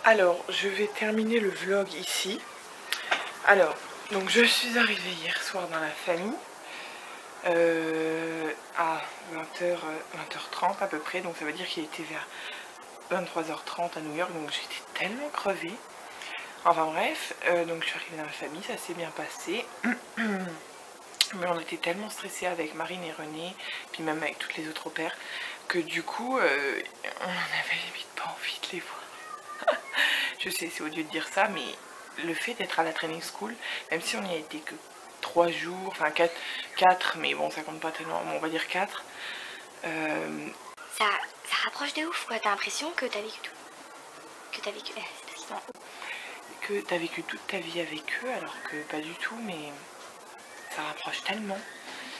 Alors, je vais terminer le vlog ici. Alors, donc je suis arrivée hier soir dans la famille à 20h30 à peu près. Donc ça veut dire qu'il était vers 23h30 à New York. Donc j'étais tellement crevée. Enfin bref, donc je suis arrivée dans la famille, ça s'est bien passé. Mais on était tellement stressés avec Marine et René, puis même avec toutes les autres au pair, que du coup, on avait limite pas envie de les voir. Je sais, c'est odieux de dire ça, mais le fait d'être à la training school, même si on n'y a été que 3 jours, enfin 4, mais bon, ça compte pas tellement, bon, on va dire 4. Ça rapproche de ouf, quoi. T'as l'impression que t'as vécu tout. Que t'as vécu... c'est parce qu'ils sont en haut. Que t'as vécu toute ta vie avec eux, alors que pas du tout, mais ça rapproche tellement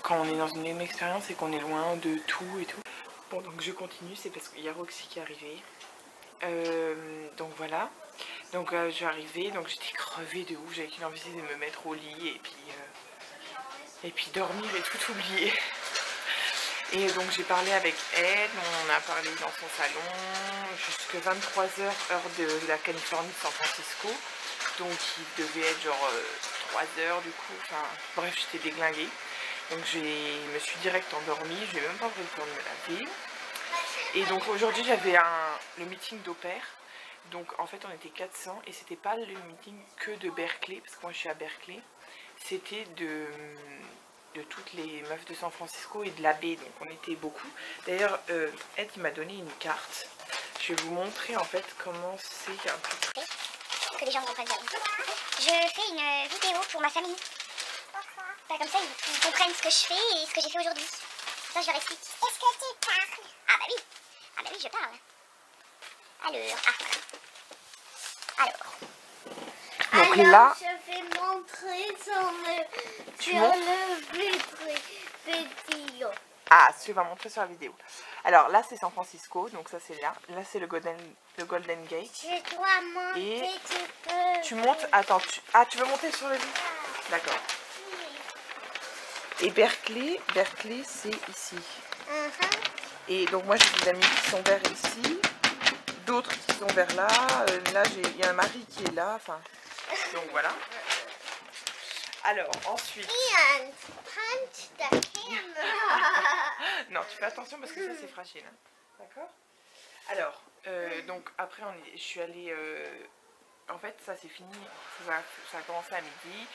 quand on est dans une même expérience et qu'on est loin de tout et tout. Bon, donc je continue, c'est parce qu'il y a Roxy qui est arrivée. Donc voilà, donc je suis arrivée, donc j'étais crevée de ouf, j'avais qu'une envie de me mettre au lit et puis dormir et tout oublier. Et donc j'ai parlé avec Ed, on a parlé dans son salon jusqu'à 23h heure de la Californie de San Francisco, donc il devait être genre 3 heures du coup, enfin bref, j'étais déglinguée. Donc je me suis direct endormie, je n'ai même pas pris le temps de me laver. Et donc aujourd'hui j'avais le meeting d'au pair, donc en fait on était 400 et c'était pas le meeting que de Berkeley, parce que moi je suis à Berkeley, c'était de toutes les meufs de San Francisco et de la baie, donc on était beaucoup. D'ailleurs Ed m'a donné une carte, je vais vous montrer en fait comment c'est un peu... Que les gens comprennent bien. Je fais une vidéo pour ma famille. Pourquoi? Bah, comme ça ils comprennent ce que je fais et ce que j'ai fait aujourd'hui. Ça je leur explique. Est-ce que tu parles? Ah bah oui. Ah bah oui, je parle. Alors, Donc là, je vais montrer sur le vidéo. ah, tu vas montrer sur la vidéo. Alors là c'est San Francisco, donc ça c'est là. Là c'est le Golden Gate. Je dois monter, Et tu peux... tu montes, attends, tu veux monter sur le lit? D'accord. Et Berkeley c'est ici. Et donc moi j'ai des amis qui sont vers ici, d'autres qui sont vers là, là il y a un mari qui est là, enfin, donc voilà. Alors ensuite... Ian, punch the camera. Non, tu fais attention parce que ça c'est fragile, hein. D'accord? Alors, donc après je suis allée... en fait ça c'est fini, ça a commencé à midi.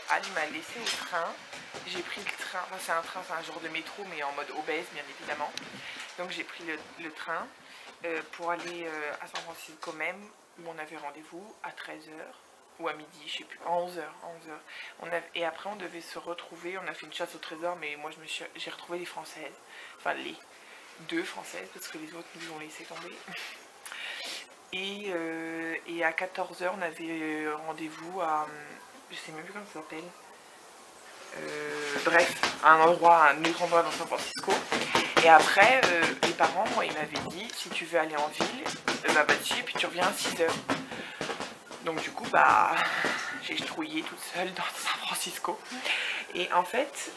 Ali m'a laissé au train, j'ai pris le train, enfin c'est un train, c'est un genre de métro mais en mode obèse bien évidemment. Donc j'ai pris le train pour aller à San Francisco même, où on avait rendez-vous à 13h ou à midi, je sais plus, à 11h. Et après on devait se retrouver, on a fait une chasse au trésor, mais moi j'ai retrouvé les Françaises, enfin les 2 Françaises parce que les autres nous ont laissé tomber. Et à 14h on avait rendez-vous à, je sais même plus comment ça s'appelle, bref, un autre endroit dans San Francisco. Et après les parents, moi ils m'avaient dit si tu veux aller en ville, bah vas-y et puis tu reviens à 6h. Donc du coup bah j'ai trouillé toute seule dans San Francisco. Et en fait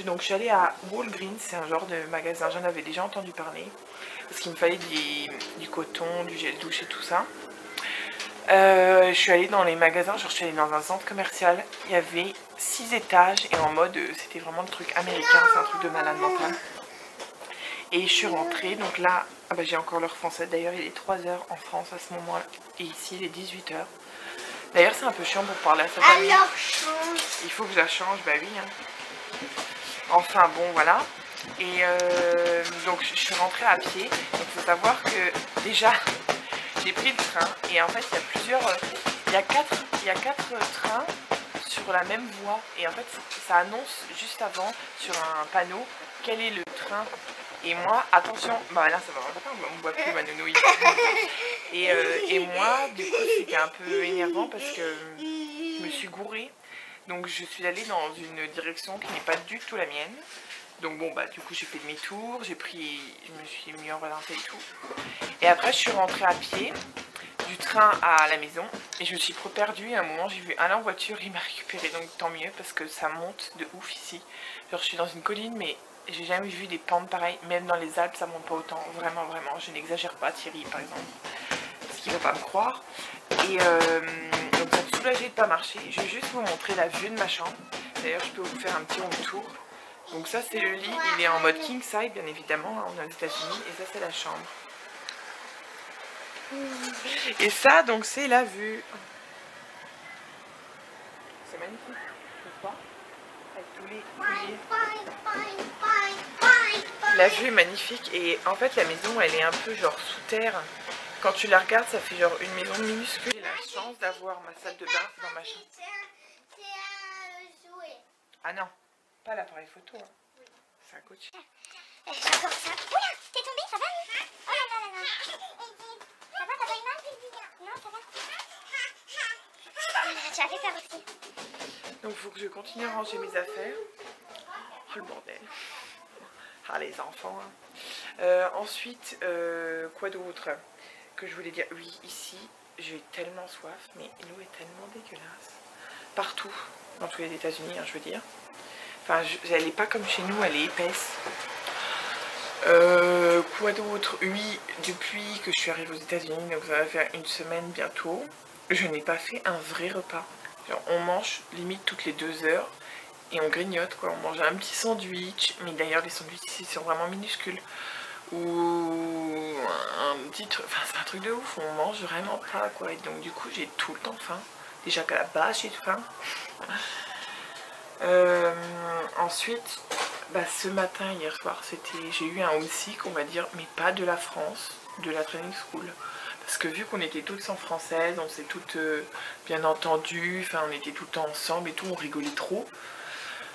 donc je suis allée à Walgreens, c'est un genre de magasin, j'en avais déjà entendu parler. Parce qu'il me fallait du coton, du gel douche et tout ça. Je suis allée dans les magasins, genre je suis allée dans un centre commercial. Il y avait 6 étages et en mode, c'était vraiment le truc américain, c'est un truc de malade mental. Et je suis rentrée, donc là, ah bah, j'ai encore l'heure française. D'ailleurs il est 3h en France à ce moment-là. Et ici il est 18h. D'ailleurs c'est un peu chiant pour parler à sa famille. Alors change. Il faut que je la change, bah oui. Hein. Enfin bon voilà. Et donc je suis rentrée à pied. Donc il faut savoir que déjà j'ai pris le train et en fait il y a plusieurs, il y a quatre trains sur la même voie et en fait ça annonce juste avant sur un panneau quel est le train. Et moi, attention, bah là ça va vraiment pas, on voit plus ma nounouille. Et moi du coup c'était un peu énervant parce que je me suis gourée. Donc je suis allée dans une direction qui n'est pas du tout la mienne. Donc bon bah du coup j'ai fait demi-tour, je me suis mis en ralenti et tout. Et après je suis rentrée à pied du train à la maison et je me suis trop perdue. À un moment j'ai vu Alain en voiture, il m'a récupéré, donc tant mieux parce que ça monte de ouf ici. Genre je suis dans une colline mais j'ai jamais vu des pentes pareilles, même dans les Alpes ça monte pas autant, vraiment, je n'exagère pas. Thierry par exemple, qu'il va pas me croire. Et donc ça me soulageait de pas marcher. Je vais juste vous montrer la vue de ma chambre. D'ailleurs je peux vous faire un petit retour. Donc ça c'est le lit, il est en mode king size bien évidemment, on est aux États-Unis, et ça c'est la chambre. Et ça donc c'est la vue. C'est magnifique, je trouve pas? Avec tous les... La vue est magnifique et en fait la maison elle est un peu genre sous terre. Quand tu la regardes ça fait genre une maison minuscule. J'ai la chance d'avoir ma salle de bain dans ma chambre. Ah non, pas l'appareil photo. Hein. Oui. C'est un coach. J'ai encore ça. Oula, t'es tombée, ça va? Oh là là là là. Ça va, t'as pas eu mal? Non, ça va. Tu as fait peur aussi. Donc il faut que je continue à ranger mes affaires. Oh le bordel. Ah les enfants. Hein. Ensuite, quoi d'autre que je voulais dire? Oui, ici, j'ai tellement soif, mais l'eau est tellement dégueulasse. Partout, dans tous les États-Unis, hein, je veux dire. Enfin, elle n'est pas comme chez nous, elle est épaisse. Quoi d'autre? Oui, depuis que je suis arrivée aux États-Unis, donc ça va faire une semaine bientôt, je n'ai pas fait un vrai repas. Genre, on mange limite toutes les 2 heures et on grignote quoi. On mange un petit sandwich, mais d'ailleurs les sandwichs ici sont vraiment minuscules. Ou un petit truc, enfin c'est un truc de ouf, on mange vraiment pas quoi. Et donc du coup j'ai tout le temps faim. Déjà qu'à la base j'ai faim. Ensuite, bah, ce matin, hier soir, j'ai eu un homesick, on va dire, mais pas de la France, de la training school. Parce que vu qu'on était toutes sans française, on s'est toutes bien entendues, enfin on était tout le temps ensemble et tout, on rigolait trop.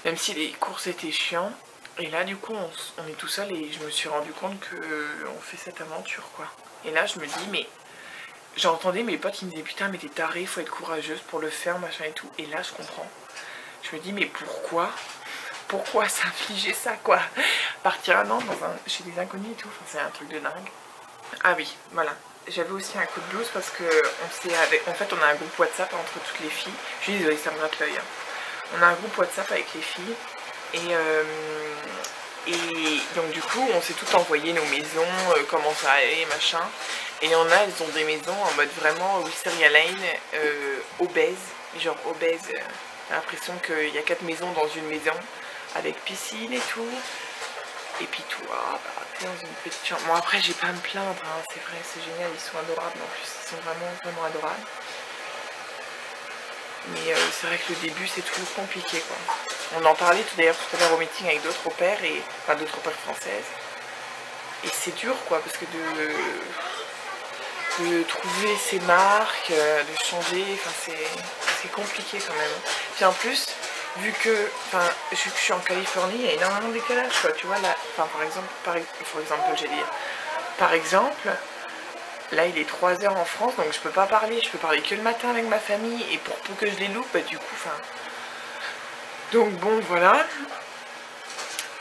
Même si les courses étaient chiants. Et là du coup on est tout seul et je me suis rendu compte qu'on fait cette aventure quoi. Et là je me dis mais... J'entendais mes potes qui me disaient putain mais t'es tarée, faut être courageuse pour le faire machin et tout. Et là je comprends. Je me dis mais pourquoi s'infliger ça quoi? Partir un an chez des inconnus et tout, enfin, c'est un truc de dingue. Ah oui, voilà. J'avais aussi un coup de blues parce que en fait on a un groupe WhatsApp entre toutes les filles. Je suis désolée, ça me gratte l'œil. Hein. On a un groupe WhatsApp avec les filles et donc du coup on s'est toutes envoyé nos maisons, comment ça allait, machin. Et il y en a, elles ont des maisons en mode vraiment Wisteria Lane, obèse, genre obèse. J'ai l'impression qu'il y a 4 maisons dans une maison, avec piscine et tout. Et puis toi, bah, t'es dans une petite chambre. Bon après j'ai pas à me plaindre, hein, c'est vrai, c'est génial, ils sont adorables en plus, ils sont vraiment adorables. Mais c'est vrai que le début c'est toujours compliqué quoi. On en parlait tout d'ailleurs tout à l'heure au meeting avec d'autres au pairs, enfin d'autres au pairs françaises. Et c'est dur quoi, parce que de trouver ses marques, de changer, enfin c'est compliqué quand même. Puis en plus, vu que je suis en Californie, il y a énormément de décalage quoi, tu vois là, enfin par exemple, là il est 3 h en France, donc je peux pas parler, je peux parler que le matin avec ma famille, et pour peu que je les loupe, bah du coup, donc bon voilà.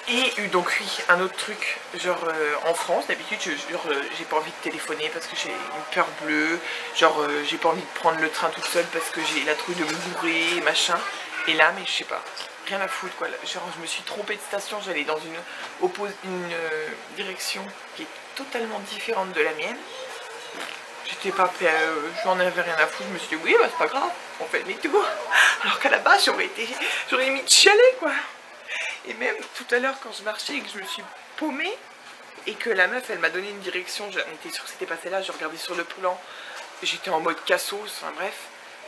Et donc oui, un autre truc, genre en France, d'habitude, j'ai pas envie de téléphoner parce que j'ai une peur bleue, genre j'ai pas envie de prendre le train toute seule parce que j'ai la trouille de me bourrer, machin. Et là, mais je sais pas, rien à foutre quoi, genre je me suis trompée de station, j'allais dans une direction qui est totalement différente de la mienne. J'étais pas fait, j'en avais rien à foutre, je me suis dit oui bah c'est pas grave, on fait demi-tour. Alors qu'à la base j'aurais limite chialé quoi. Et même tout à l'heure quand je marchais et que je me suis paumée et que la meuf elle m'a donné une direction, j'en étais sûre que c'était pas celle-là, je regardais sur le plan, j'étais en mode cassos, enfin bref,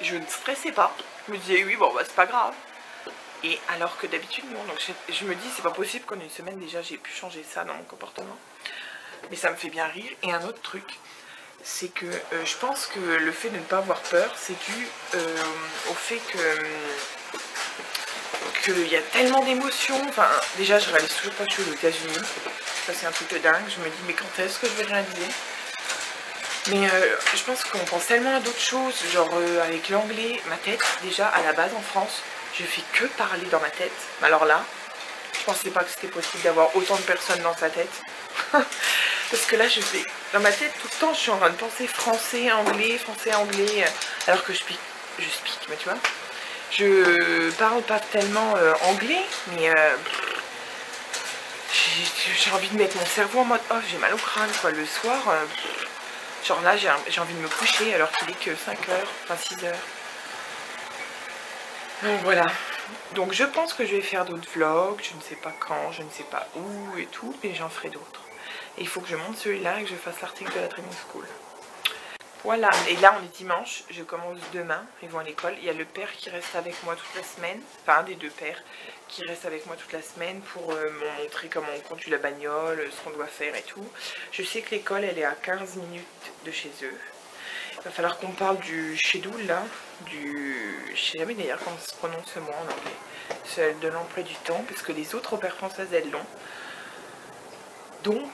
je ne stressais pas, je me disais oui bon bah c'est pas grave. Et alors que d'habitude non, donc je me dis c'est pas possible qu'en une semaine déjà j'ai pu changer ça dans mon comportement. Mais ça me fait bien rire. Et un autre truc, c'est que je pense que le fait de ne pas avoir peur, c'est dû au fait qu'il y a tellement d'émotions. Enfin, déjà, je réalise toujours pas que je suis aux États-Unis. Ça, c'est un truc de dingue. Je me dis, mais quand est-ce que je vais réaliser? Mais je pense qu'on pense tellement à d'autres choses. Genre, avec l'anglais, ma tête, déjà, à la base, en France, je fais que parler dans ma tête. Alors là, je pensais pas que c'était possible d'avoir autant de personnes dans sa tête. Parce que là, je fais dans ma tête tout le temps, je suis en train de penser français, anglais, alors que je speak, mais tu vois, je parle pas tellement anglais, mais j'ai envie de mettre mon cerveau en mode oh j'ai mal au crâne quoi, le soir, Genre là j'ai envie de me coucher alors qu'il est que 5h, enfin 6h. Donc voilà. Donc je pense que je vais faire d'autres vlogs, je ne sais pas quand, je ne sais pas où et tout, mais j'en ferai d'autres. Et il faut que je monte celui-là et que je fasse l'article de la Dreaming School. Voilà, et là on est dimanche, je commence demain, ils vont à l'école. Il y a le père qui reste avec moi toute la semaine, enfin un des deux pères qui reste avec moi toute la semaine pour me montrer comment on conduit la bagnole, ce qu'on doit faire et tout. Je sais que l'école elle est à 15 minutes de chez eux. Il va falloir qu'on parle du schedule là, je sais jamais d'ailleurs comment se prononce ce mot en anglais, celle de l'emploi du temps, parce que les autres au père françaises elles l'ont. Donc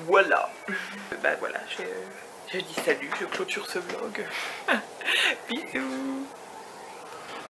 voilà, bah voilà, je dis salut, je clôture ce vlog. Bisous.